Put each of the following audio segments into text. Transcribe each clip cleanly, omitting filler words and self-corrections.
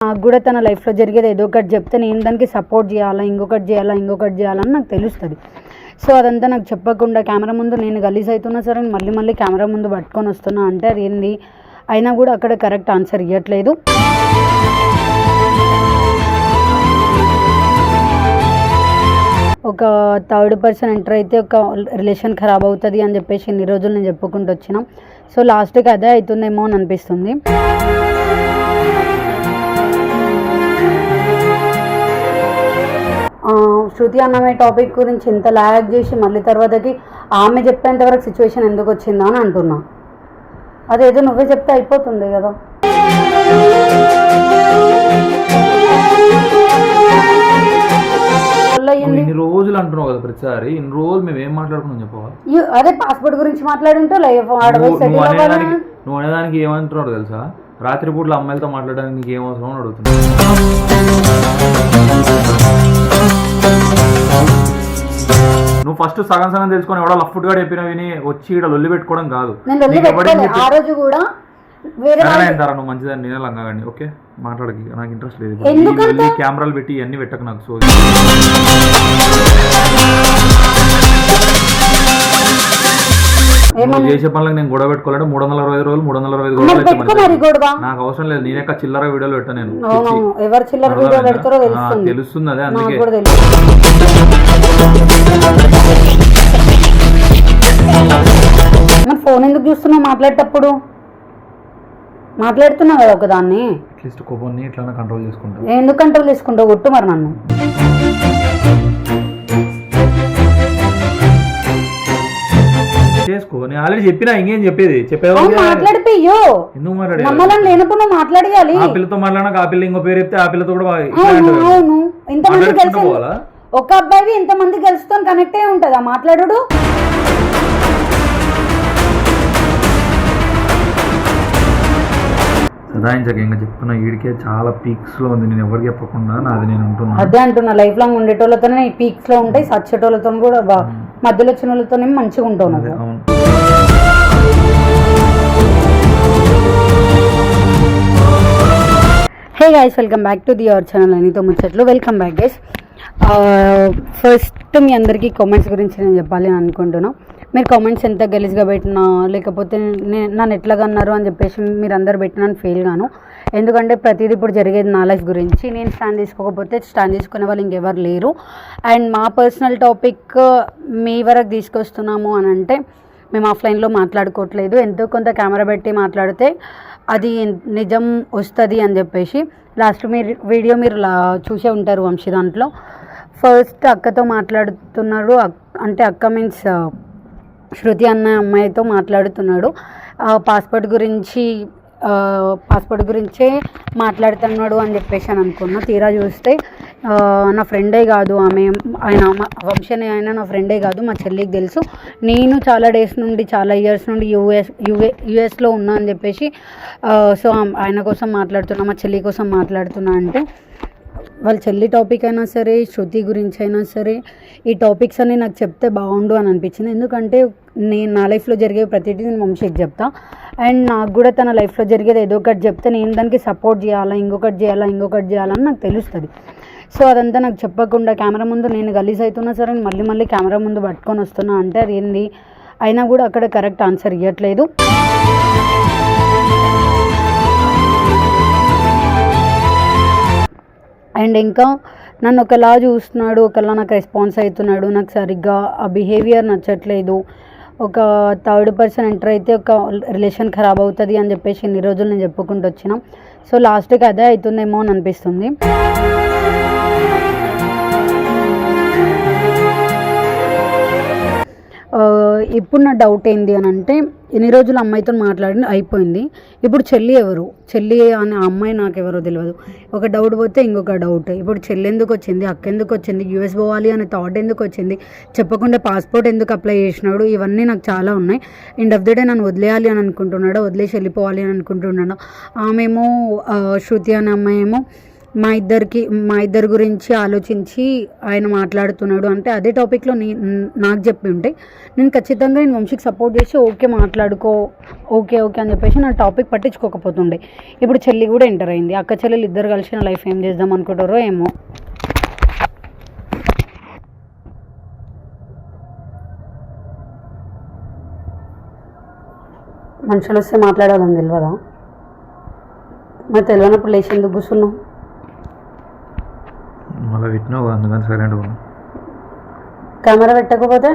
నాకు కూడా తన లైఫ్లో జరిగేది ఏదో ఒకటి చెప్తే నేను దానికి సపోర్ట్ చేయాలా, ఇంకొకటి చేయాలని నాకు తెలుస్తుంది. సో అదంతా నాకు చెప్పకుండా కెమెరా ముందు నేను గలీజ్ అవుతున్నా సరే మళ్ళీ కెమెరా ముందు పట్టుకొని వస్తున్నా అంటే అది ఏంది, అయినా కూడా అక్కడ కరెక్ట్ ఆన్సర్ ఇవ్వట్లేదు. ఒక థర్డ్ పర్సన్ ఎంటర్ అయితే ఒక రిలేషన్ ఖరాబ్ అవుతుంది అని చెప్పేసి ఇన్ని రోజులు నేను చెప్పుకుంటూ వచ్చినాం. సో లాస్ట్కి అదే అవుతుందేమో అని అనిపిస్తుంది. శృతి అన్నమే టాపిక్ గురించి ఇంత లాగ్ చేసి మళ్ళీ తర్వాతకి ఆమె చెప్పేంత వరకు సిచ్యువేషన్ ఎందుకు వచ్చిందా అని అంటున్నా. అదేదో నువ్వే చెప్తే అయిపోతుంది కదా. ఇన్ని రోజులు అంటున్నావు కదా ప్రతిసారి, ఇన్ని రోజులు మేము ఏం మాట్లాడుకున్నాం చెప్పవా? అదే పాస్పోర్ట్ గురించి మాట్లాడుంటూ నువ్వు అనేదానికి ఏమంటున్నాడు తెలుసా, రాత్రిపూట్ల అమ్మాయిలతో మాట్లాడడానికి నీకు ఏం అవసరం అని అడుగుతున్నావు. నువ్వు ఫస్ట్ సగం తెలుసుకొని ఎవడో లఫ్ట్ గా చెప్పిన విని వచ్చి ఇక్కడ లొల్లి పెట్టుకోవడం కాదు. నువ్వు మంచిదని నేనే లంగాగండి. ఓకే మాట్లాడకి నాకు ఇంట్రెస్ట్ లేదు. కెమెరాలు పెట్టి ఇవన్నీ పెట్టకు నాకు. సో చేసే పనులకు నేను గొడవ పెట్టుకోవాలంటే 365 రోజులు 365 గొడవలు నాకు అవసరం లేదు. నేనే చిల్లర వీడియోలు పెట్టా. నేను తెలుస్తుంది అదే, అందుకే ఫోన్ ఎందుకు చూస్తున్నావు మాట్లాడేటప్పుడు? మాట్లాడుతున్నావు కదా ఒకదాన్ని. అట్లీస్ట్ కోపాన్ని ఎట్లా కంట్రోల్ చేసుకుంటావు? ఎందుకు కంట్రోల్ చేసుకుంటావు? కొట్టు మరి నన్ను. చేసుకో. నేను ఆల్రెడీ చెప్పినా, ఇంకేం చెప్పేది మాట్లాడిపోయో. ఎందుకు మాట్లాడాలి? లేనప్పుడు నువ్వు మాట్లాడేయాలి. ఆ పిల్లతో మాట్లాడినాక ఆ పిల్ల ఇంకో పేరు చెప్తే ఆ పిల్లతో కూడా అవును. ఇంతమంది కలిసి ఒక అబ్బాయి ఇంతమంది కలిసితో కనెక్ట్ అయి ఉంటుందా మాట్లాడు? సదాయించక ఇంకా చెప్తున్నా, వీడికే చాలా పీక్స్ లో ఉంది. నేను ఎవరికి చెప్పకుండా నాది నేను ఉంటున్నా. అదే అంటున్నా, లైఫ్ లాంగ్ ఉండేటోళ్ళతోనే పీక్స్ లో ఉంటాయి, సచ్చేటోళ్ళతో కూడా మధ్యలో వచ్చిన వాళ్ళతోనే మంచిగా ఉంటావు. అవును. Hey guys, welcome back to the our channel అనితో ముచ్చట్లు. Welcome back guys. ఫస్ట్ మీ అందరికీ కామెంట్స్ గురించి నేను చెప్పాలి అని అనుకుంటున్నాను. మీరు కామెంట్స్ ఎంత గలీజ్గా పెట్టినా లేకపోతే నన్ను ఎట్లాగా అన్నారు అని చెప్పేసి మీరు అందరు పెట్టినా ఫెయిల్ గాను. ఎందుకంటే ప్రతిదీ ఇప్పుడు జరిగేది నా లైఫ్ గురించి. నేను స్టాండ్ తీసుకోకపోతే స్టాండ్ తీసుకునే వాళ్ళు ఇంకెవరు లేరు. అండ్ మా పర్సనల్ టాపిక్ మీ వరకు తీసుకొస్తున్నాము అని అంటే మేము ఆఫ్లైన్లో మాట్లాడుకోవట్లేదు. ఎంతో కొంత కెమెరా పెట్టి మాట్లాడితే అది నిజం వస్తుంది అని చెప్పేసి లాస్ట్ వీడియో మీరు చూసే ఉంటారు వంశీ దాంట్లో. ఫస్ట్ అక్కతో మాట్లాడుతున్నారు, అంటే అక్క మీన్స్ శృతి అన్న అమ్మాయితో మాట్లాడుతున్నాడు. పాస్పోర్ట్ గురించే మాట్లాడుతున్నాడు అని చెప్పేసి అని అనుకున్నా. తీరా చూస్తే నా ఫ్రెండే కాదు ఆయన వంశీ ఆయన నా ఫ్రెండే కాదు, మా చెల్లికి తెలుసు. నేను చాలా డేస్ నుండి చాలా ఇయర్స్ నుండి యూఎస్లో ఉన్నా అని చెప్పేసి సో ఆయన కోసం మాట్లాడుతున్నా, మా చెల్లి కోసం మాట్లాడుతున్నా. అంటే వాళ్ళ చెల్లి టాపిక్ అయినా సరే, శృతి గురించి అయినా సరే, ఈ టాపిక్స్ అన్నీ నాకు చెప్తే బాగుండు అని అనిపించింది. ఎందుకంటే నేను నా లైఫ్లో జరిగే ప్రతిదీ నేను వంశీకి చెప్తా. అండ్ నాకు కూడా తన లైఫ్లో జరిగేది ఏదో ఒకటి చెప్తే నేను దానికి సపోర్ట్ చేయాలా, ఇంకొకటి చేయాలని నాకు తెలుస్తుంది. సో అదంతా నాకు చెప్పకుండా కెమెరా ముందు నేను గలీజ్ అవుతున్నా సరే మళ్ళీ కెమెరా ముందు పట్టుకొని వస్తున్నా అంటే అది ఏంది, అయినా కూడా అక్కడ కరెక్ట్ ఆన్సర్ ఇవ్వట్లేదు. అండ్ ఇంకా నన్ను ఒకలా చూస్తున్నాడు, ఒకలా నాకు రెస్పాన్స్ అవుతున్నాడు. నాకు సరిగ్గా ఆ బిహేవియర్ నచ్చట్లేదు. ఒక థర్డ్ పర్సన్ ఎంటర్ అయితే ఒక రిలేషన్ ఖరాబ్ అవుతుంది అని చెప్పేసి ఇన్ని రోజులు నేను చెప్పుకుంటూ వచ్చినాం. సో లాస్ట్కి అదే అవుతుందేమో అని అనిపిస్తుంది. ఇప్పుడు నా డౌట్ ఏంది అని అంటే, ఎన్ని రోజులు అమ్మాయితో మాట్లాడి అయిపోయింది, ఇప్పుడు చెల్లి అనే అమ్మాయి నాకు ఎవరో తెలియదు. ఒక డౌట్ పోతే ఇంకొక డౌట్. ఇప్పుడు చెల్లి ఎందుకు వచ్చింది, అక్క ఎందుకు వచ్చింది, యూఎస్ పోవాలి అనే థాట్ ఎందుకు వచ్చింది, చెప్పకుండా పాస్పోర్ట్ ఎందుకు అప్లై చేసినాడు, ఇవన్నీ నాకు చాలా ఉన్నాయి. ఎండ్ ఆఫ్ ద డే నన్ను వదిలేయాలి అని అనుకుంటున్నాడు, వదిలేసి వెళ్ళిపోవాలి అని అనుకుంటున్నాడు. ఆమెమో శృతి అనే అమ్మాయి ఏమో మా ఇద్దరి గురించి ఆలోచించి ఆయన మాట్లాడుతున్నాడు అంటే అదే టాపిక్లో నాకు చెప్పి ఉంటే నేను ఖచ్చితంగా నేను వంశీకి సపోర్ట్ చేసి ఓకే మాట్లాడుకో ఓకే అని చెప్పేసి నా టాపిక్ పట్టించుకోకపోతుండే. ఇప్పుడు చెల్లి కూడా ఎంటర్ అయింది. అక్క చెల్లెలు ఇద్దరు కలిసి నా లైఫ్ ఏం చేద్దాం అనుకుంటారో ఏమో. మనుషులు వస్తే మాట్లాడాలని తెలియదా? మరి తెలియనప్పుడు లేచి ఎందుకు కూర్చున్నావు? మళ్ళీ పెట్టినావు అందుకని సైలెంట్ ఉన్నా. కెమెరా పెట్టకపోతే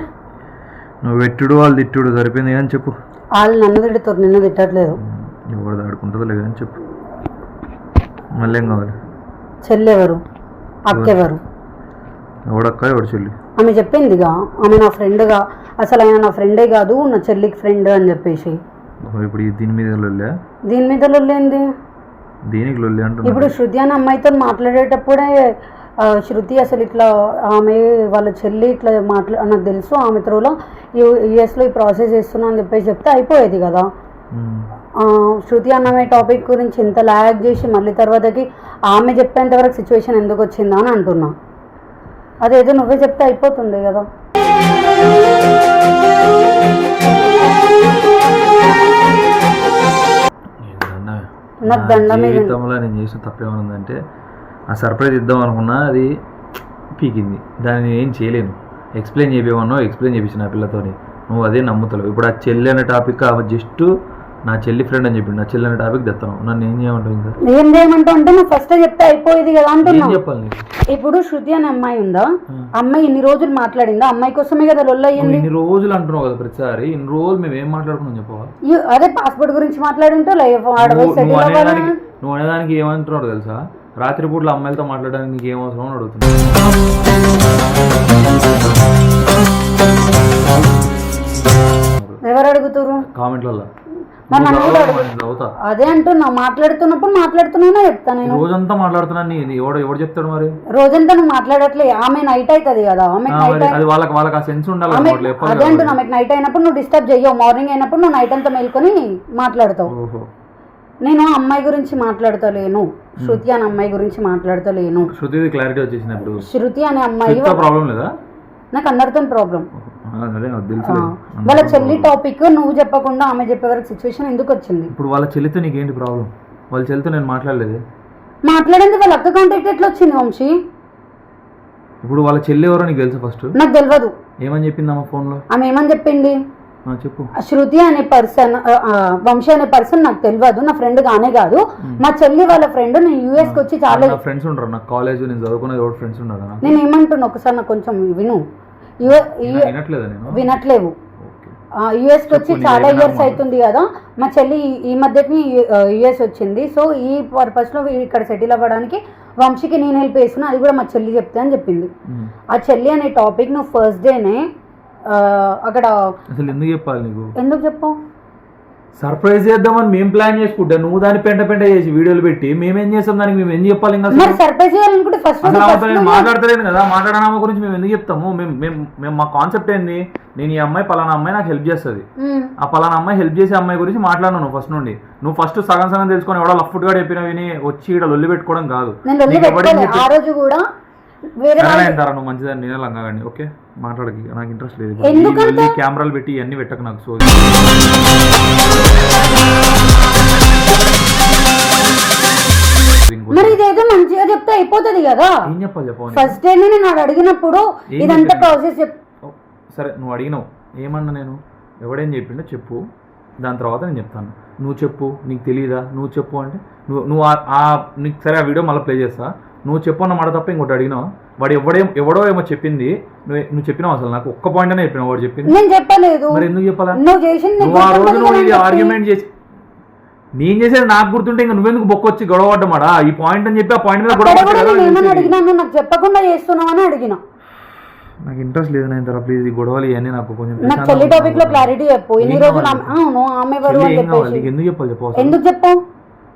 నువ్వు పెట్టుడు వాళ్ళు తిట్టుడు సరిపోయింది అని చెప్పు. వాళ్ళు నన్ను తిడుతారు, నిన్ను తిట్టట్లేదు. ఎవరు దాడుకుంటుందో లేదని చెప్పు. మళ్ళీ ఏం కావాలి? చెల్లి ఎవరు, అక్క ఎవరు? ఎవడక్క ఎవడు చెల్లి? ఆమె చెప్పిందిగా ఆమె నా ఫ్రెండ్గా, అసలు ఆయన నా ఫ్రెండే కాదు నా చెల్లికి ఫ్రెండ్ అని చెప్పేసి. ఇప్పుడు దీని మీద లొల్లే? దీని మీద లొల్లేంది? దీనికి లొల్లి అంటున్నా. ఇప్పుడు శృతి అనే అమ్మాయితో మాట్లాడేటప్పుడే శృతి అసలు ఇట్లా ఆమె వాళ్ళ చెల్లి ఇట్లా నాకు తెలుసు ఆమె త్రూలో యూఎస్లో ఈ ప్రాసెస్ చేస్తున్నా అని చెప్పేసి చెప్తే అయిపోయేది కదా. శృతి అన్నమే టాపిక్ గురించి ఇంత లాగ్ చేసి మళ్ళీ తర్వాతకి ఆమె చెప్పేంత వరకు సిచ్యువేషన్ ఎందుకు వచ్చిందా అని అంటున్నా. అదేదో నువ్వే చెప్తే అయిపోతుంది కదా. నాకు జీవితంలో నేను చేసిన తప్పేమనుందంటే ఆ సర్ప్రైజ్ ఇద్దాం అనుకున్నా, అది పీకింది. దాన్ని నేను ఏం చేయలేను. ఎక్స్ప్లెయిన్ చేయించిన ఆ పిల్లతోని. నువ్వు అదే నమ్ముతావు. ఇప్పుడు ఆ చెల్లి అనే టాపిక్ జస్ట్ నా చెల్లి ఫ్రెండ్ అని చెప్పిండు. నా చెల్లి అనే టాపిక్ తెస్తాను. నన్ను ఏం చేయమంటావు? ఇంకా ఏం చేయమంటావు అంటే నువ్వు ఫస్ట్ చెప్తే అయిపోయేది కదా అంటున్నా. చెప్పాలి నీకు? ఇప్పుడు శృతి అనే అమ్మాయి ఉందా, అమ్మాయి ఇన్ని రోజులు మాట్లాడిందా? అమ్మాయి కోసమే కదా లొల్లు అయ్యింది. ఇన్ని రోజులు అంటున్నావు కదా ప్రతిసారి. ఇన్ని రోజులు మేము ఏం మాట్లాడుకున్నాం చెప్పవా? అదే పాస్పోర్ట్ గురించి మాట్లాడుంటూ నువ్వు అనేదానికి ఏమంటున్నాడు తెలుసా? రాత్రిపూట్ల అమ్మాయిలతో మాట్లాడడానికి నీకు ఏం అవసరం అని అడుగుతున్నా. ఎవరు అడుగుతారు కామెంట్లలో? అదే అంటున్నా, మాట్లాడుతున్నా చెప్తాను. నేను రోజంతా మాట్లాడుతున్నాను. ఎవడు చెప్తాడు మరి? రోజంతా నువ్వు మాట్లాడట్లే. ఆమె నైట్ అవుతుంది కదా, వాళ్ళకి ఆ సెన్స్ ఉండాలి. అదే అంటున్నా, ఆమెకు నైట్ అయినప్పుడు నువ్వు డిస్టర్బ్ చెయ్యవు, మార్నింగ్ అయినప్పుడు నువ్వు నైట్ అంతా మేల్కొని మాట్లాడతావు. నేను అమ్మాయి గురించి మాట్లాడతలేను, శృతి అనే అమ్మాయి గురించి మాట్లాడతలేను. శృతి క్లారిటీ వచ్చేసినప్పుడు శృతి అనే అమ్మాయి ప్రాబ్లం లేదా? నాకు అందరితో ప్రాబ్లం. వాళ్ళ చెల్లి టాపిక్ నువ్వు చెప్పకుండా ఆమె చెప్పే వరకు సిచ్యువేషన్ ఎందుకు వచ్చింది? ఇప్పుడు వాళ్ళ చెల్లితో నీకేంటి ప్రాబ్లం? వాళ్ళ చెల్లితో నేను మాట్లాడలేదు. మాట్లాడింది వాళ్ళ అక్క కాంటాక్ట్ ఎట్లా వచ్చింది వంశీ? ఇప్పుడు వాళ్ళ చెల్లి ఎవరో నీకు తెలుసు? ఫస్ట్ నాకు తెలియదు. ఏమని చెప్పింది అమ్మ ఫోన్లో? ఆమె ఏమని చెప్పింది చెప్పు. శృతి అనే పర్సన్, వంశీ అనే పర్సన్ నాకు తెలియదు, నా ఫ్రెండ్ గానే కాదు, మా చెల్లి వాళ్ళ ఫ్రెండ్. నేను యూఎస్ కి వచ్చి చాలా ఫ్రెండ్స్ ఉంటారు నాకు కాలేజ్ నేను చదువుకునే ఫ్రెండ్స్ ఉన్నారు. నేను ఏమంటున్నా ఒకసారి నాకు కొంచెం విను. వినట్లేవు. యుఎస్ కి వచ్చి చాలా ఇయర్స్ అవుతుంది కదా, మా చెల్లి ఈ మధ్యకి యుఎస్ వచ్చింది. సో ఈ పర్పస్ లో ఇక్కడ సెటిల్ అవ్వడానికి వంశీకి నేను హెల్ప్ చేస్తున్నా, అది కూడా మా చెల్లి చెప్తే అని చెప్పింది. ఆ చెల్లి అనే టాపిక్ నువ్వు ఫస్ట్ డేనే అక్కడ అసలు ఎందుకు చెప్పాలి నీకు? ఎందుకు చెప్పావు? సర్ప్రైజ్ చేద్దామని మేము ప్లాన్ చేసుకుంటా, నువ్వు దాన్ని పెంట చేసి వీడియోలు పెట్టి మేమేం చేస్తాం? దానికి మేము ఎందుకు చెప్పాలి? ఇంకా సర్ప్రైజ్ చేయాలనుకుంటే ఫస్ట్ మాట్లాడతలేను కదా, మాట్లాడడం గురించి మేము ఎందుకు చెప్తాము? మేము మా కాన్సెప్ట్ ఏంది? నేను ఈ అమ్మాయి పలానా అమ్మాయి నాకు హెల్ప్ చేస్తుంది, ఆ పలానా అమ్మాయి హెల్ప్ చేసే అమ్మాయి గురించి మాట్లాడను ఫస్ట్ నుండి. నువ్వు ఫస్ట్ సగం తెలుసుకొని ఎవడో లఫ్ట్ గా చెప్పిన విని వచ్చి ఇక్కడ లొల్లి పెట్టుకోవడం కాదు. నువ్వు మంచిదని నేనే లంగాగండి. ఓకే మాట్లాడకి నాకు ఇంట్రెస్ట్ లేదు. కెమెరాలు పెట్టి ఇవన్నీ పెట్టక నాకు. సో మరి ఇదేదో మంచిగా చెప్తే అయిపోతుంది కదా. ఏం చెప్పాలి చెప్పండి? ఫస్ట్ డే నేను అడిగినప్పుడు ఇదంతా ప్రాసెస్ సరే నువ్వు అడిగినావు, ఏమన్నా నేను ఎవడేం చెప్పిండో చెప్పు, దాని తర్వాత నేను చెప్తాను. నువ్వు చెప్పు, నీకు తెలియదా? నువ్వు చెప్పు అంటే నువ్వు నీకు సరే ఆ వీడియో మళ్ళీ ప్లే చేస్తా. నువ్వు చెప్పు అన్న మాట తప్ప ఇంకోటి అడిగినావు. వాడు ఎవడో ఏమో చెప్పింది, నువ్వు చెప్పినావు. అసలు నాకు ఒక్క పాయింట్ అనే చెప్పినావు. వాడు చెప్పింది నేను చెప్పలేదు. మరి ఎందుకు చెప్పాలా? నువ్వు ఆ రోజు నువ్వు ఇది ఆర్గ్యుమెంట్ చేసి నేను చేసేది నాకు గుర్తుంటే ఇంకా నువ్వెందుకు బొక్కొచ్చి గొడవ పడ్డమాడా? ఈ పాయింట్ అని చెప్పి ఆ పాయింట్ మీద నాకు చెప్పకుండా చేస్తున్నావు అని అడిగినా. నాకు ఇంట్రెస్ట్ లేదు నేను తర్వాత ప్లీజ్ ఈ గొడవలు ఇవన్నీ నాకు కొంచెం నాకు చెల్లి టాపిక్ లో క్లారిటీ చెప్పు. ఇన్ని రోజులు అవును ఆమె ఎవరు అని చెప్పేసి ఎందుకు చెప్పాలి చెప్పు? ఎందుకు చెప్పావు?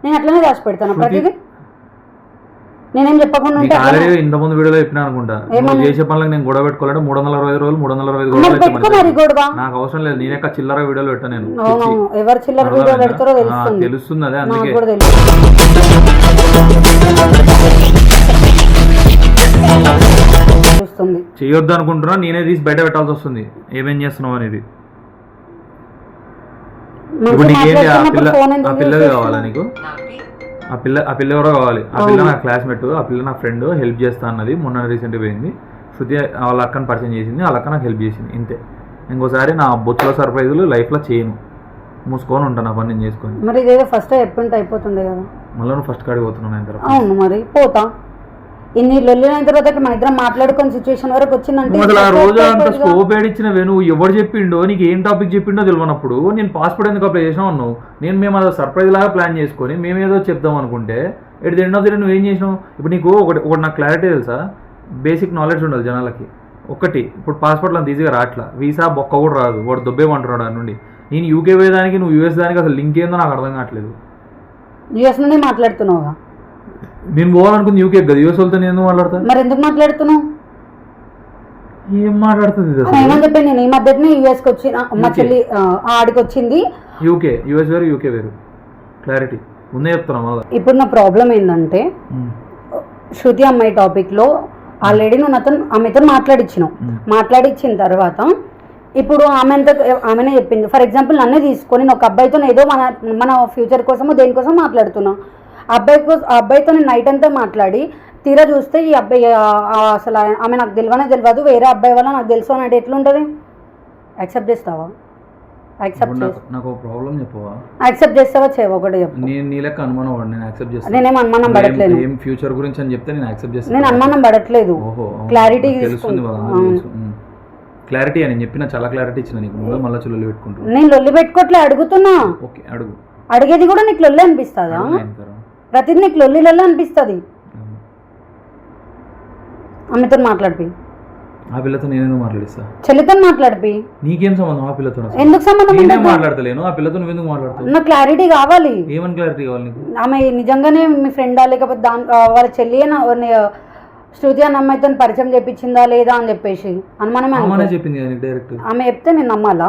నేను అట్లనే రాసి పెడతాను ప్రతిదీ. నేనేం చెప్పకుండా ఉంటే ఆల్రెడీ ఇంతకుముందు వీడియోలో చెప్పినా అనుకుంటా. నువ్వు చేసే పనులకు నేను గొడవ పెట్టుకోవాలంటే 360 రోజులు 360 గొడవలు నాకు అవసరం లేదు. నేనే చిల్లర వీడియోలు పెట్టా. నేను ఎవరు చిల్లర వీడియోలు పెడతారో తెలుస్తుంది. అదే అందుకే కూడా తెలుసు. చేయొద్దు అనుకుంటున్నా, నేనే తీసి బయట పెట్టాల్సి వస్తుంది ఏమేం చేస్తున్నావు అనేది. ఇప్పుడు నీకేంటి ఆ పిల్లది కావాలా నీకు? ఆ పిల్ల ఎవరో కావాలి. ఆ పిల్ల నా క్లాస్మేట్, ఆ పిల్ల నా ఫ్రెండ్, హెల్ప్ చేస్తా అన్నది. మొన్న రీసెంట్గా పోయింది, శృతి వాళ్ళ అక్కని పరిచయం చేసింది, వాళ్ళ అక్క నాకు హెల్ప్ చేసింది, ఇంతే. ఇంకోసారి నా బొచ్చుల సర్ప్రైజులు లైఫ్లో చేయను, మూసుకొని ఉంటాను, ఆ పని నేను చేసుకొని. మరి ఇదేదో ఫస్ట్ చెప్పింటే అయిపోతుండే కదా. మళ్ళీ నువ్వు ఫస్ట్ కాడికి పోతున్నాను ఆయన తర్వాత. అవును మరి పోతా. ఇన్ని లొల్లిన తర్వాత మన ఇద్దరం మాట్లాడుకునే సిచ్యువేషన్ వరకు వచ్చిందంటే అసలు ఆ రోజు అంత స్కోప్ ఏడిచ్చినవే నువ్వు. ఎవరు చెప్పిండో నీకు, ఏం టాపిక్ చెప్పిండో తెలియనప్పుడు నేను పాస్పోర్ట్ ఎందుకు అప్లై చేసినావు అన్నావు. మేము అదో సర్ప్రైజ్ లాగా ప్లాన్ చేసుకొని మేమేదో చెప్దాం అనుకుంటే at the end of the day నువ్వు ఏం చేసినావు. ఇప్పుడు నీకు ఒకటి నాకు క్లారిటీ తెలుసా, బేసిక్ నాలెడ్జ్ ఉండాలి జనాలకి. ఒకటి, ఇప్పుడు పాస్పోర్ట్లో అంత ఈజీగా రావట్లా, వీసా బొక్క కూడా రాదు, వాడు దొబ్బేమంటున్నాడు దాని నుండి. నేను యూకే పోయేదానికి నువ్వు యూఎస్ దానికి అసలు లింక్ ఏందో నాకు అర్థం కావట్లేదు. యూఎస్ నుండి మాట్లాడుతున్నావుగా. నేను పోవాలనుకుంది యూకే కదా, యూఎస్ వాళ్ళతో నేను మాట్లాడతాను. మరి ఎందుకు మాట్లాడుతున్నావు? ఏం మాట్లాడుతుంది ఏమని చెప్పాను నేను, ఈ మధ్యనే యూఎస్కి వచ్చిన మా చెల్లి ఆడికి వచ్చింది. యూకే యూఎస్ వేరు, యూకే వేరు, క్లారిటీ ముందే చెప్తున్నా మళ్ళీ. ఇప్పుడు నా ప్రాబ్లం ఏంటంటే శృతి అమ్మాయి టాపిక్లో ఆల్రెడీ నువ్వు ఆమెతో మాట్లాడిచ్చినావు. మాట్లాడిచ్చిన తర్వాత ఇప్పుడు ఆమెనే చెప్పింది. ఫర్ ఎగ్జాంపుల్ నన్నే తీసుకొని నేను ఒక అబ్బాయితో ఏదో మన ఫ్యూచర్ కోసమో దేనికోసం మాట్లాడుతున్నా. అబ్బాయితో నేను నైట్ అంతా మాట్లాడి తీరా చూస్తే ఈ అబ్బాయి అసలు ఆమె నాకు తెలియదు, వేరే అబ్బాయి వల్ల నాకు తెలుసు అని అంటే ఎట్లుంటుంది? యాక్సెప్ట్ చేస్తావా? నాకు ప్రాబ్లం చెప్పవా? యాక్సెప్ట్ చేస్తావా? చేయవా? ఒకటి చెప్పు. నేను నీ లెక్క అనుమానం పడి నేను యాక్సెప్ట్ చేస్తాను. నేనేం అనుమానం పడట్లేదు. ఏం ఫ్యూచర్ గురించి అని చెప్తే నేను యాక్సెప్ట్ చేస్తాను. నేను అనుమానం పడట్లేదు, క్లారిటీ తెలుస్తుంది. క్లారిటీ అని చెప్పిన చాలా క్లారిటీ ఇచ్చిన నీకు, ముందు మళ్ళీ లొల్లి పెట్టుకుంటున్నా. నేను లొల్లి పెట్టుకోవట్లే, అడుగుతున్నా. ఓకే అడుగు. అడిగేది కూడా నీకు లొల్లి అనిపిస్తుందా? ప్రతిదీ నీకు లొల్లి అనిపిస్తుంది. ఆమెతో మాట్లాడిపి, ఆ పిల్లతో నేను ఎందుకు మాట్లాడిస్తా? చెల్లితో మాట్లాడిపి. నీకేం సంబంధం ఆ పిల్లతో? ఎందుకు సంబంధం? నేను మాట్లాడతలేను, ఆ పిల్లతో నువ్వు ఎందుకు మాట్లాడతావు? నాకు క్లారిటీ కావాలి. ఏమని క్లారిటీ కావాలి నీకు? ఆమె నిజంగానే మీ ఫ్రెండా, లేకపోతే వాళ్ళ చెల్లి శృతి అన్న అమ్మాయితో పరిచయం చేయించిందా లేదా అని చెప్పేసి అనుమానమే చెప్పింది డైరెక్ట్. ఆమె చెప్తే నేను నమ్మాలా?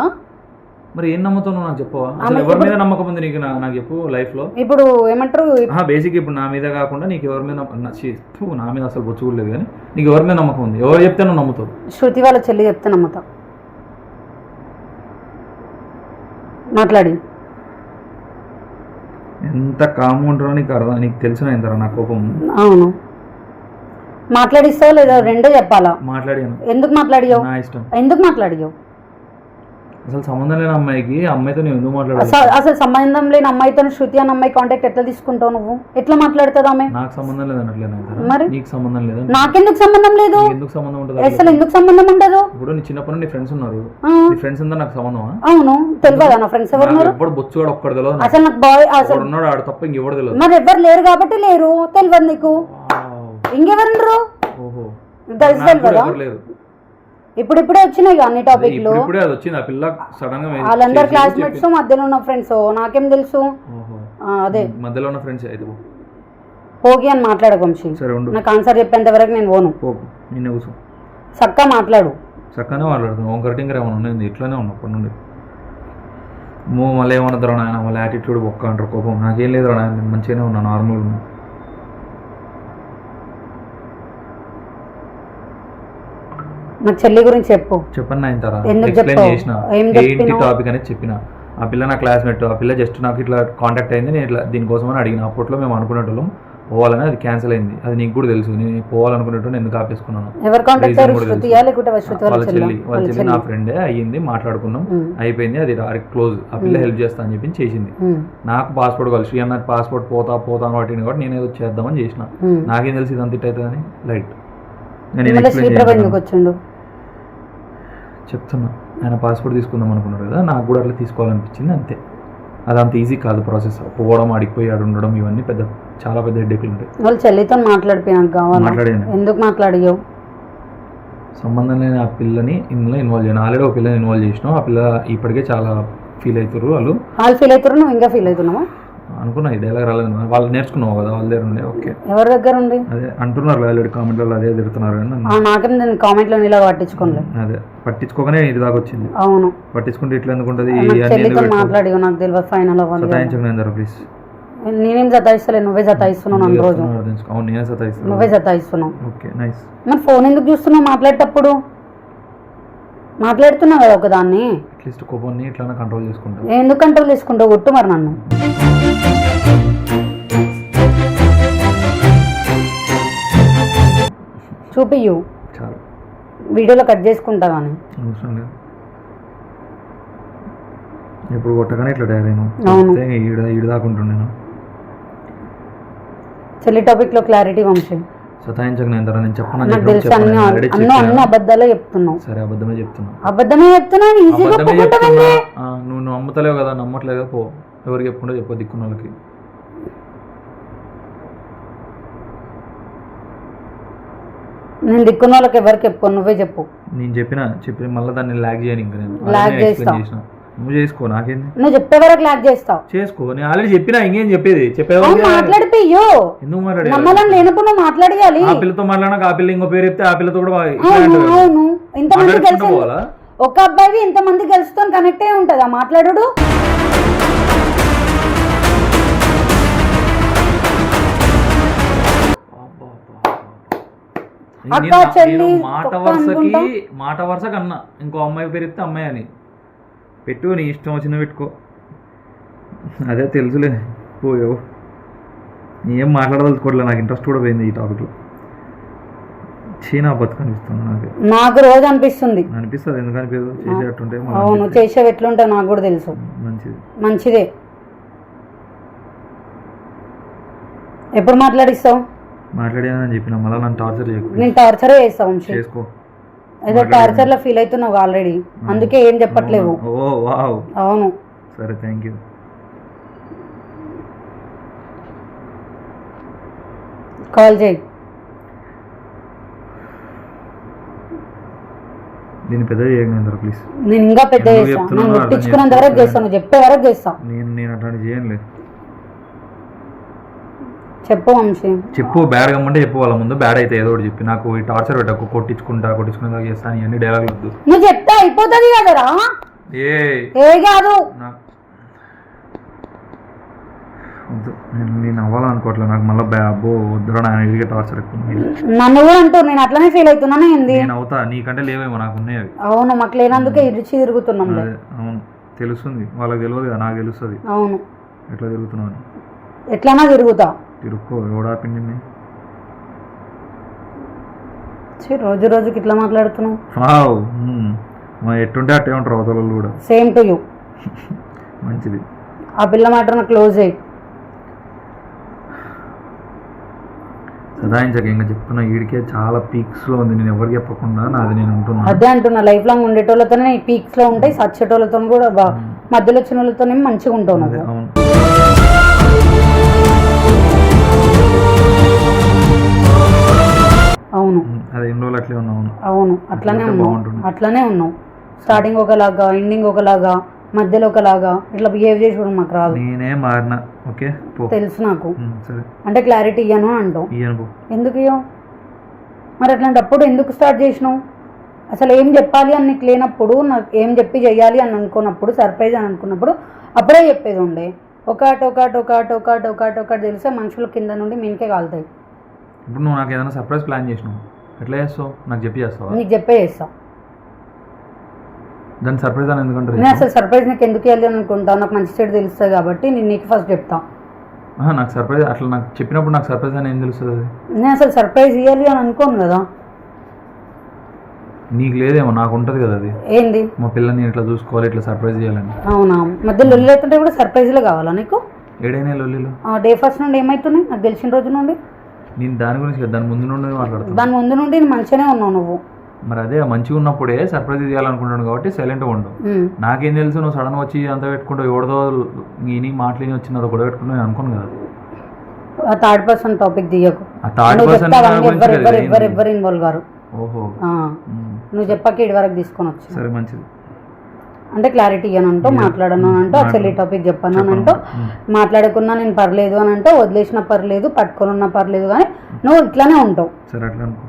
మరి ఏం నమ్ముతావు నాకు చెప్పవా? ఎవరి మీద నమ్మకం ఉంది నీకు? నాకు చెప్పు. లైఫ్ లో ఇప్పుడు ఏమంటారు బేసిక్, ఇప్పుడు నా మీద కాకుండా నీకు ఎవరి మీద, నా మీద అసలు బొచ్చుకోలేదు, కానీ నీకు ఎవరి మీద నమ్మకం ఉంది? ఎవరు చెప్తే నువ్వు నమ్ముతావు? శృతి వాళ్ళ చెల్లి చెప్తే నమ్ముతా. మాట్లాడి ఎంత కామ్ ఉంటారో నీకు అర్థం, నీకు తెలిసిన ఎంత నా కోపం. అవును, మాట్లాడిస్తావు లేదా? రెండే చెప్పాలా? మాట్లాడాను. ఎందుకు మాట్లాడియావు? నా ఇష్టం. ఎందుకు మాట్లాడియావు? అసలు సంబంధం లేని అమ్మాయికి అమ్మాయితో నేను ఎందుకు మాట్లాడాలి? అసలు సంబంధం లేని అమ్మాయితో శృతి అన్న అమ్మాయి కాంటాక్ట్ ఎట్లా తీసుకుంటావు నువ్వు? ఎట్లా మాట్లాడుతుంది ఆమె? నాకు సంబంధం లేదు అనట్లేదు. మరి నీకు సంబంధం లేదు? నాకెందుకు సంబంధం లేదు? ఎందుకు సంబంధం ఉంటుంది? అసలు ఎందుకు సంబంధం ఉండదు? ఇప్పుడు నీ చిన్నప్పటి నుండి ఫ్రెండ్స్ ఉన్నారు, నీ ఫ్రెండ్స్ ఉందా నాకు సంబంధమా? అవును, తెలియదా నా ఫ్రెండ్స్ ఎవరు? ఎప్పుడు బొచ్చుగాడు ఒక్కడు తెలియదు అసలు నాకు బాయ్ అసలు ఉన్నాడు, ఆడు తప్ప ఇంకెవరు తెలియదు. మరి ఎవరు లేరు కాబట్టి లేరు, తెలియదు నీకు. ఇంకెవరు? ఓహో, తెలియదు. ఇప్పుడిప్పుడే వచ్చినాయి అన్ని టాపిక్లు. ఇప్పుడే అది వచ్చింది. ఆ పిల్ల సడన్ గా వాళ్ళందరు క్లాస్మేట్స్, మధ్యలో ఉన్న ఫ్రెండ్స్, నాకేం తెలుసు? అదే మధ్యలో ఉన్న ఫ్రెండ్స్ అయితే పోగి అని మాట్లాడకు వంశీ. నాకు ఆన్సర్ చెప్పేంత వరకు నేను పోను. నిన్న కూర్చో, చక్కగా మాట్లాడు. చక్కగానే మాట్లాడుతున్నాను. ఓంకరటింగ్ ఏమైనా ఉన్నది? ఇట్లానే ఉన్నా అప్పటి నుండి. మళ్ళీ ఏమన్నదారు నాయన, వాళ్ళ యాటిట్యూడ్ ఒక్క అంటారు, కోపం. నాకేం లేదు నాయన, నేను మంచిగానే ఉన్నా, నార్మల్గా ఉన్నా. నా చెల్లి గురించి చెప్పు. చెప్పండి ఆయన తర్వాత ఎక్స్ప్లెయిన్ చేసిన ఏంటి టాపిక్ అనేది చెప్పిన. ఆ పిల్ల నా క్లాస్మేట్, ఆ పిల్ల జస్ట్ నాకు ఇట్లా కాంటాక్ట్ అయింది, నేను ఇట్లా దీనికోసం అని అడిగిన. అప్పట్లో మేము అనుకునేటోళ్ళం పోవాలని, అది క్యాన్సిల్ అయింది. అది నీకు కూడా తెలుసు. నేను పోవాలనుకునేటో ఎందుకు ఆపేసుకున్నాను. వాళ్ళ చెల్లి నా ఫ్రెండే అయ్యింది, మాట్లాడుకున్నాం, అయిపోయింది, అది క్లోజ్. ఆ పిల్ల హెల్ప్ చేస్తా అని చెప్పి చేసింది. నాకు పాస్పోర్ట్ కావాలి, శ్రీ అన్న పాస్పోర్ట్ పోతాను పట్టింది కాబట్టి నేను ఏదో చేద్దామని చేసిన. నాకేం తెలిసి ఇదంతా ఇట్ అవుతుందని లైట్ చెప్తున్నా. ఆయన పాస్పోర్ట్ తీసుకుందాం అనుకున్నారు కదా, నాకు కూడా అట్లా తీసుకోవాలనిపించింది, అంతే. అదంత ఈజీ కాదు ప్రాసెస్. పోవడం, ఆడిపోయి ఆడు ఉండడం, ఇవన్నీ చాలా పెద్ద హెడ్ఏక్లు ఉంటాయి. వాళ్ళు చెల్లితో మాట్లాడాను. ఎందుకు మాట్లాడియో? సంబంధం లేని ఆ పిల్లని ఇందులో ఇన్వాల్వ్ చేయను. ఆల్రెడీ ఒక పిల్లని ఇన్వాల్వ్ చేసినావు. ఆ పిల్ల ఇప్పటికే చాలా ఫీల్ అవుతారు. వాళ్ళు ఫీల్ అవుతారు, నువ్వు ఇంకా ఫీల్ అవుతున్నావా అనుకున్నా. ఈ డైలాగ్ రాలేదు, వాళ్ళు నేర్చుకున్నావు కదా వాళ్ళ దగ్గర ఉండే. ఓకే, ఎవరి దగ్గర ఉండి అదే అంటున్నారు ఆల్రెడీ కామెంట్లలో, అదే తిడుతున్నారు. నాకేం నేను కామెంట్లో ఇలా పట్టించుకోలేదు. అదే పట్టించుకోగానే ఇది దాకా వచ్చింది. అవును, పట్టించుకుంటే ఇట్లా ఎందుకుంటది? మాట్లాడి నాకు తెలియదు. ఫైనల్ సతాయించండి ప్లీజ్. నేనేం సతాయిస్తలే, నువ్వే సతాయిస్తున్నావు నన్ను రోజు. అవును నేనే సతాయిస్తాను. నువ్వే సతాయిస్తున్నావు. Okay nice. మరి ఫోన్ ఎందుకు చూస్తున్నావు మాట్లాడేటప్పుడు? మాట్లాడుతున్నావు కదా ఒకదాన్ని. అట్లీస్ట్ కోపాన్ని ఇట్లా కంట్రోల్ చేసుకుంటా. ఎందుకు కంట్రోల్ చేసుకుంటావు? కొట్టు మరి నన్ను. చూపియ్యు, చాలు వీడియోలో కట్ చేసుకుంటా కానీ. అవసరం లేదు. ఇప్పుడు కొట్టగానే ఇట్లా డైరేను ఈడు దాకుంటున్నాను. చెల్లి టాపిక్ లో క్లారిటీ వంశీ. సతాయించక నేను చెప్పను. నాకు తెలుసు అన్ని అబద్ధాలే చెప్తున్నావు. సరే అబద్ధమే చెప్తున్నా. అబద్ధమే చెప్తున్నాను. నువ్వు నమ్ముతలేవు కదా, నమ్మట్లేదు పో. ఎవరికి చెప్పుకుంటా చెప్పు దిక్కున్న వాళ్ళకి. నేను దిక్కున్న వాళ్ళకి ఎవరికి చెప్పుకో, నువ్వే చెప్పు. నేను చెప్పిన మళ్ళీ దాన్ని లాగ్ చేయను. ఇంకా నేను లాగ్ చేస్తా. నువ్వు చేసుకో, నాకేంది. నువ్వు చెప్పే వరకు లాగ్ చేస్తావు. చేసుకో, నేను ఆల్రెడీ చెప్పినా. ఇంకేం చెప్పేది? మాట్లాడిపోయో. ఎందుకు మాట్లాడి నమ్మలం లేనప్పుడు నువ్వు మాట్లాడేయాలి. ఆ పిల్లతో మాట్లాడినాక ఆ పిల్ల ఇంకో పేరు చెప్తే ఆ పిల్లతో కూడా అవును ఇంతమంది కలిసి ఒక అబ్బాయి ఇంతమంది కలిసితో కనెక్ట్ అయి ఉంటుందా మాట్లాడు? మాట వరుస కన్నా ఇంకో అమ్మాయి పేరు చెప్తే అమ్మాయి అని పెట్టు. నీ ఇష్టం వచ్చిన పెట్టుకో. అదే తెలుసులే పోయో. ఏం మాట్లాడదలుచుకోవట్లే. నాకు ఇంట్రెస్ట్ కూడా పోయింది ఈ టాపిక్లో. చీనా బతుకు అనిపిస్తుంది నాకు రోజు అనిపిస్తుంది. ఎందుకు అనిపించదు? చేసేటట్టుంటే. అవును చేసేవి ఎట్లుంటావు నాకు కూడా తెలుసు. మంచిదే. ఎప్పుడు మాట్లాడిస్తావు? మాట్లాడానని చెప్పిన మళ్ళీ నన్ను టార్చర్ చేయకు. నేను టార్చరే చేస్తావు. చేసుకో. ఏదో టార్చర్ లో ఫీల్ అవుతున్నావు ఆల్రెడీ, అందుకే ఏం చెప్పట్లేవు. అవును సరే థ్యాంక్ యూ. కాల్ చేయి. నేను పెద్ద చేయను ప్లీజ్. నేను ఇంకా పెద్ద చేస్తాను. నేను ముట్టించుకున్నంత వరకు చేస్తాను, చెప్పే వరకు చేస్తాను. నేను అట్లాంటి చేయనులే. చెప్పు వంశీ. చెప్పు. బ్యాడ్ కమ్మంటే చెప్పు. వాళ్ళ ముందు బ్యాడ్ అయితే ఏదో ఒకటి చెప్పి నాకు ఈ టార్చర్ పెట్టకు. కొట్టించుకున్నా చేస్తాను. ఇవన్నీ డైలాగులు వద్దు. నువ్వు చెప్తే అయిపోతుంది కదరా. ఏ కాదు వద్దు. నేను అవ్వాలనుకోవట్లేదు. నాకు మళ్ళీ అబ్బో వద్దురా నా ఇదిగా టార్చర్ ఎక్కువ. నన్ను కూడా అంటూ నేను అట్లనే ఫీల్ అవుతున్నాను. ఏంది నేను అవుతా. నీకంటే లేవేమో నాకు ఉన్నాయి అవి. అవును మాకు లేనందుకే ఇరిచి తిరుగుతున్నాం. అవును తెలుస్తుంది. వాళ్ళకి తెలియదు కదా, నాకు తెలుస్తుంది. అవును ఎట్లా తిరుగుతున్నావు. ఎట్లనా తిరుగుతా. తిరుక్కో. ఎవడా పిండి. రోజు రోజుకి ఇట్లా మాట్లాడుతున్నావు. ఎట్టుంటే అట్టే ఉంటారు అవతల కూడా. Same to you. మంచిది. ఆ పిల్ల మాట నాకు క్లోజ్ అయ్యి సదాయించక. ఇంకా చెప్తున్నా వీడికే చాలా పీక్స్ లో ఉంది. నేను ఎవరికి చెప్పకుండా నాది నేను ఉంటున్నా. అదే అంటున్నా. లైఫ్ లాంగ్ ఉండేటోళ్ళతోనే పీక్స్ లో ఉంటాయి. సచ్చేటోళ్ళతో కూడా మధ్యలో వచ్చిన వాళ్ళతోనే మంచిగా ఉంటావు. అవును అవును అదే ఎన్ని రోజులు అట్లే ఉన్నావు. అవును అట్లనే ఉన్నావు. స్టార్టింగ్ ఒకలాగా, ఎండింగ్ ఒకలాగా, మధ్యలో ఒకలాగా ఇట్లా బిహేవ్ చేసి కూడా మాకు రాదు. నేనే మారినా. ఓకే తెలుసు నాకు. అంటే క్లారిటీ ఇయ్యను అంటావు. ఎందుకు ఇయ్యవు మరి? అట్లాంటప్పుడు ఎందుకు స్టార్ట్ చేసినావు? అసలు ఏం చెప్పాలి అని నీకు లేనప్పుడు, నాకు ఏం చెప్పి చెయ్యాలి అని అనుకున్నప్పుడు, సర్ప్రైజ్ అని అనుకున్నప్పుడు అప్పుడే చెప్పేది ఉండే. ఒకటి తెలిసే మనుషుల కింద నుండి మీనికే కాలుతాయి. ఇప్పుడు నువ్వు నాకు ఏదైనా సర్ప్రైజ్ ప్లాన్ చేసినావు, ఎట్లా చేస్తావు? నాకు చెప్పి చేస్తావా? నీకు చెప్పే చేస్తా. దాన్ని సర్ప్రైజ్ అని ఎందుకంటే నేను అసలు సర్ప్రైజ్ నీకు ఎందుకు ఇవ్వాలి అని అనుకుంటావు? నాకు మంచి చెడు తెలుస్తుంది కాబట్టి నేను నీకు ఫస్ట్ చెప్తా. నాకు సర్ప్రైజ్ అట్లా నాకు చెప్పినప్పుడు నాకు సర్ప్రైజ్ అని ఏం తెలుస్తుంది? నేను అసలు సర్ప్రైజ్ ఇవ్వాలి అని అనుకోను కదా. నీకు లేదేమో, నాకు ఉంటుంది కదా. అది ఏంది? మా పిల్లని ఇట్లా చూసుకోవాలి, ఇట్లా సర్ప్రైజ్ చేయాలని. అవునా? మధ్య లొల్లి అవుతుంటే కూడా సర్ప్రైజ్లో కావాలా నీకు? ఏడైనా లొల్లిలో డే ఫస్ట్ నుండి ఏమవుతున్నాయి నాకు తెలిసిన రోజు నుండి? నేను దాని గురించి దాని ముందు నుండి మాట్లాడుతాను. దాని ముందు నుండి మంచిగానే ఉన్నావు నువ్వు. మరి అదే మంచిగా ఉన్నప్పుడే సర్ప్రైజ్ చేయాలనుకుంటున్నాను కాబట్టి సైలెంట్గా ఉండు. నాకేం తెలుసు నువ్వు సడన్ వచ్చి అంతా పెట్టుకుంటూ ఎవడదో నీ మాటలేని వచ్చింది అది కూడా పెట్టుకుంటూ నేను అనుకోను కదా. ఆ థర్డ్ పర్సన్ టాపిక్ దియ్యకు. ఆ థర్డ్ పర్సన్ ఎవరు ఇన్వాల్వ్ గారు. ఓహో నువ్వు చెప్పాక ఇటు వరకు తీసుకొని వచ్చి. సరే మంచిది. అంటే క్లారిటీ ఇయ్యను అంటూ మాట్లాడను అని అంటూ ఆ చెల్లి టాపిక్ చెప్పాను అని అంటూ మాట్లాడుకున్నా నేను పర్లేదు అని అంటూ వదిలేసినా పర్లేదు పట్టుకొని ఉన్నా పర్లేదు కానీ నువ్వు ఇట్లానే ఉంటావు. సరే అట్లా అనుకో.